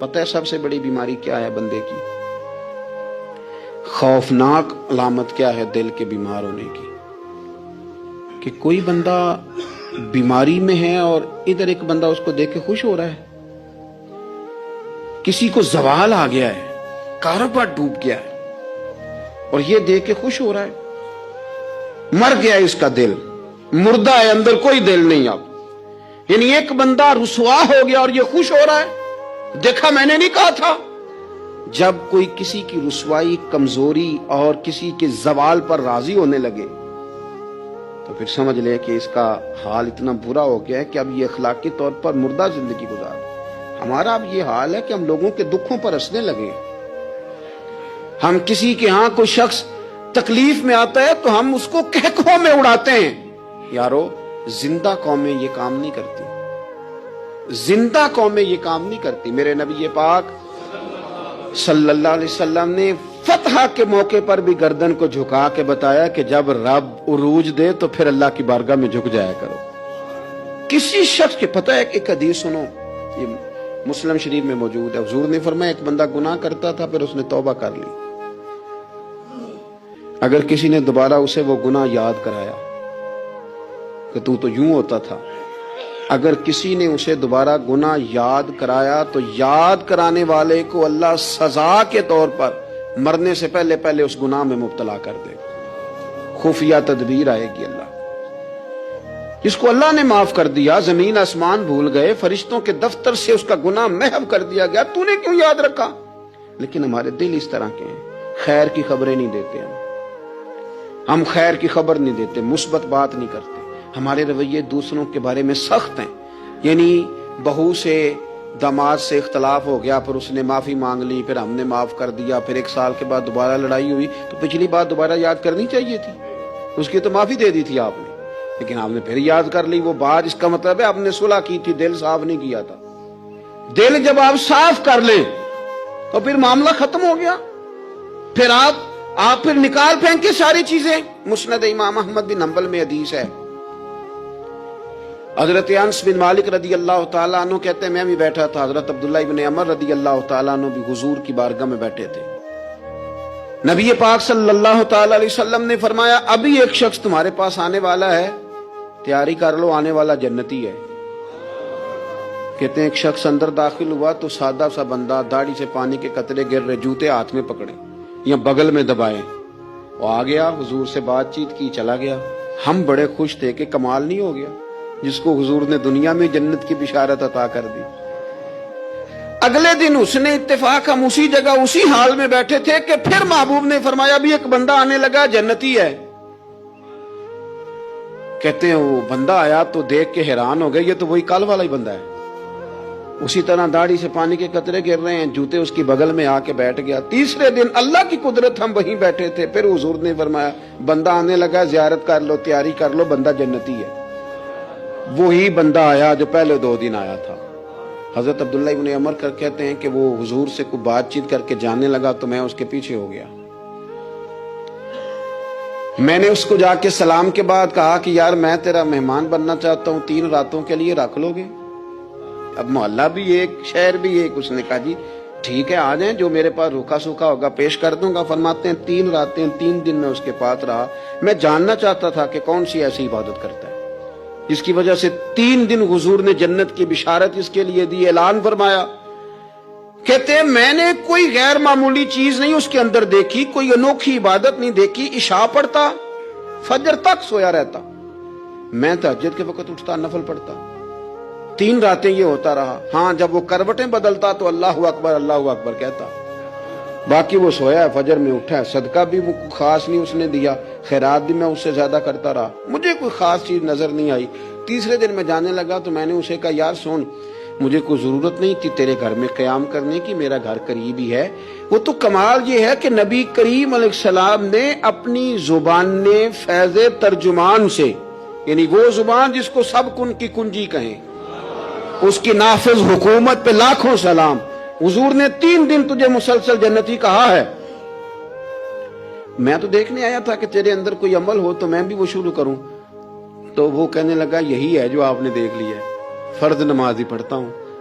پتہ ہے سب سے بڑی بیماری کیا ہے بندے کی؟ خوفناک علامت کیا ہے دل کے بیمار ہونے کی؟ کہ کوئی بندہ بیماری میں ہے اور ادھر ایک بندہ اس کو دیکھ کے خوش ہو رہا ہے. کسی کو زوال آ گیا ہے، کاروبار ڈوب گیا ہے اور یہ دیکھ کے خوش ہو رہا ہے. مر گیا ہے اس کا دل، مردہ ہے، اندر کوئی دل نہیں. اب یعنی ایک بندہ رسوا ہو گیا اور یہ خوش ہو رہا ہے، دیکھا میں نے نہیں کہا تھا. جب کوئی کسی کی رسوائی، کمزوری اور کسی کے زوال پر راضی ہونے لگے تو پھر سمجھ لے کہ اس کا حال اتنا برا ہو گیا ہے کہ اب یہ اخلاقی طور پر مردہ زندگی گزار. ہمارا اب یہ حال ہے کہ ہم لوگوں کے دکھوں پر ہنسنے لگے. ہم کسی کے ہاں کوئی شخص تکلیف میں آتا ہے تو ہم اس کو کہکہوں میں اڑاتے ہیں. یارو زندہ قومیں یہ کام نہیں کرتی، زندہ قومیں یہ کام نہیں کرتی. میرے نبی پاک صلی اللہ علیہ وسلم نے فتح کے موقع پر بھی گردن کو جھکا کے بتایا کہ جب رب عروج دے تو پھر اللہ کی بارگاہ میں جھک جایا کرو. کسی شخص کے پتہ ہے کہ ایک حدیث سنو، یہ مسلم شریف میں موجود ہے. حضور نے فرمایا ایک بندہ گناہ کرتا تھا پھر اس نے توبہ کر لی. اگر کسی نے دوبارہ اسے وہ گناہ یاد کرایا کہ تو یوں ہوتا تھا، اگر کسی نے اسے دوبارہ گناہ یاد کرایا تو یاد کرانے والے کو اللہ سزا کے طور پر مرنے سے پہلے پہلے اس گناہ میں مبتلا کر دے. خفیہ تدبیر آئے گی. اللہ جس کو اللہ نے معاف کر دیا، زمین آسمان بھول گئے، فرشتوں کے دفتر سے اس کا گناہ محو کر دیا گیا، تو نے کیوں یاد رکھا؟ لیکن ہمارے دل اس طرح کے ہیں، خیر کی خبریں نہیں دیتے. ہم خیر کی خبر نہیں دیتے، مثبت بات نہیں کرتے. ہمارے رویے دوسروں کے بارے میں سخت ہیں. یعنی بہو سے داماد سے اختلاف ہو گیا، پھر اس نے معافی مانگ لی، پھر ہم نے معاف کر دیا، پھر ایک سال کے بعد دوبارہ لڑائی ہوئی تو پچھلی بات دوبارہ یاد کرنی چاہیے تھی. اس کی تو معافی دے دی تھی آپ نے، لیکن آپ نے پھر یاد کر لی وہ بات. اس کا مطلب ہے آپ نے صلح کی تھی، دل صاف نہیں کیا تھا. دل جب آپ صاف کر لیں تو پھر معاملہ ختم ہو گیا. پھر آپ پھر نکال پھینکے ساری چیزیں. مسند امام احمد بن حنبل میں حدیث ہے، حضرت انس بن مالک رضی اللہ تعالیٰ عنہ کہتے ہیں میں بھی بیٹھا تھا، حضرت عبداللہ ابن عمر رضی اللہ تعالیٰ عنہ بھی حضور کی بارگاہ میں بیٹھے تھے. نبی پاک صلی اللہ تعالیٰ علیہ وسلم نے فرمایا ابھی ایک شخص تمہارے پاس آنے والا ہے، تیاری کر لو، آنے والا جنتی ہے. کہتے ہیں ایک شخص اندر داخل ہوا تو سادہ سا بندہ، داڑھی سے پانی کے قطرے گر رہے، جوتے ہاتھ میں پکڑے یا بغل میں دبائے، وہ آ گیا، حضور سے بات چیت کی، چلا گیا. ہم بڑے خوش تھے کہ کمال نہیں ہو گیا جس کو حضور نے دنیا میں جنت کی بشارت عطا کر دی. اگلے دن اس نے اتفاق، ہم اسی جگہ اسی حال میں بیٹھے تھے کہ پھر محبوب نے فرمایا ابھی ایک بندہ آنے لگا، جنتی ہے. کہتے ہیں وہ بندہ آیا تو دیکھ کے حیران ہو گئے، یہ تو وہی کل والا ہی بندہ ہے. اسی طرح داڑھی سے پانی کے قطرے گر رہے ہیں، جوتے اس کی بغل میں آ کے بیٹھ گیا. تیسرے دن اللہ کی قدرت ہم وہیں بیٹھے تھے، پھر حضور نے فرمایا بندہ آنے لگا، زیارت کر لو، تیاری کر لو، بندہ جنتی ہے. وہی بندہ آیا جو پہلے 2 دن آیا تھا. حضرت عبداللہ ابن عمر کہتے ہیں کہ وہ حضور سے کوئی بات چیت کر کے جانے لگا تو میں اس کے پیچھے ہو گیا. میں نے اس کو جا کے سلام کے بعد کہا کہ یار میں تیرا مہمان بننا چاہتا ہوں، 3 راتوں کے لیے رکھ لو گے؟ اب محلہ بھی ایک، شہر بھی ایک. اس نے کہا جی ٹھیک ہے آ جائیں، جو میرے پاس روکھا سوکھا ہوگا پیش کر دوں گا. فرماتے ہیں 3 راتیں 3 دن میں اس کے پاس رہا. میں جاننا چاہتا تھا کہ کون سی ایسی عبادت کرتا ہے جس کی وجہ سے 3 دن حضور نے جنت کی بشارت اس کے لیے دی، اعلان فرمایا. کہتے ہیں میں نے کوئی غیر معمولی چیز نہیں اس کے اندر دیکھی، کوئی انوکھی عبادت نہیں دیکھی. عشاء پڑھتا، فجر تک سویا رہتا، میں تہجد کے وقت اٹھتا، نفل پڑھتا. 3 راتیں یہ ہوتا رہا. ہاں جب وہ کروٹیں بدلتا تو اللہ اکبر کہتا. باقی وہ سویا ہے، فجر میں اٹھا ہے. صدقہ بھی خاص نہیں اس نے دیا، خیرات بھی میں اس سے زیادہ کرتا رہا، مجھے کوئی خاص چیز نظر نہیں آئی. تیسرے دن میں جانے لگا تو میں نے اسے کہا یار سن، مجھے کوئی ضرورت نہیں تھی تیرے گھر میں قیام کرنے کی، میرا گھر قریب ہی ہے. وہ تو کمال یہ ہے کہ نبی کریم علیہ السلام نے اپنی زبان فیض ترجمان سے، یعنی وہ زبان جس کو سب کن کی کنجی کہیں، اس کی نافذ حکومت پہ لاکھوں سلام. حضور نے 3 دن تجھے مسلسل جنتی کہا ہے. میں تو دیکھنے آیا تھا کہ تیرے اندر کوئی عمل ہو تو میں بھی وہ شروع کروں. تو وہ کہنے لگا یہی ہے جو آپ نے دیکھ لیا ہے، فرض نماز ہی پڑھتا ہوں،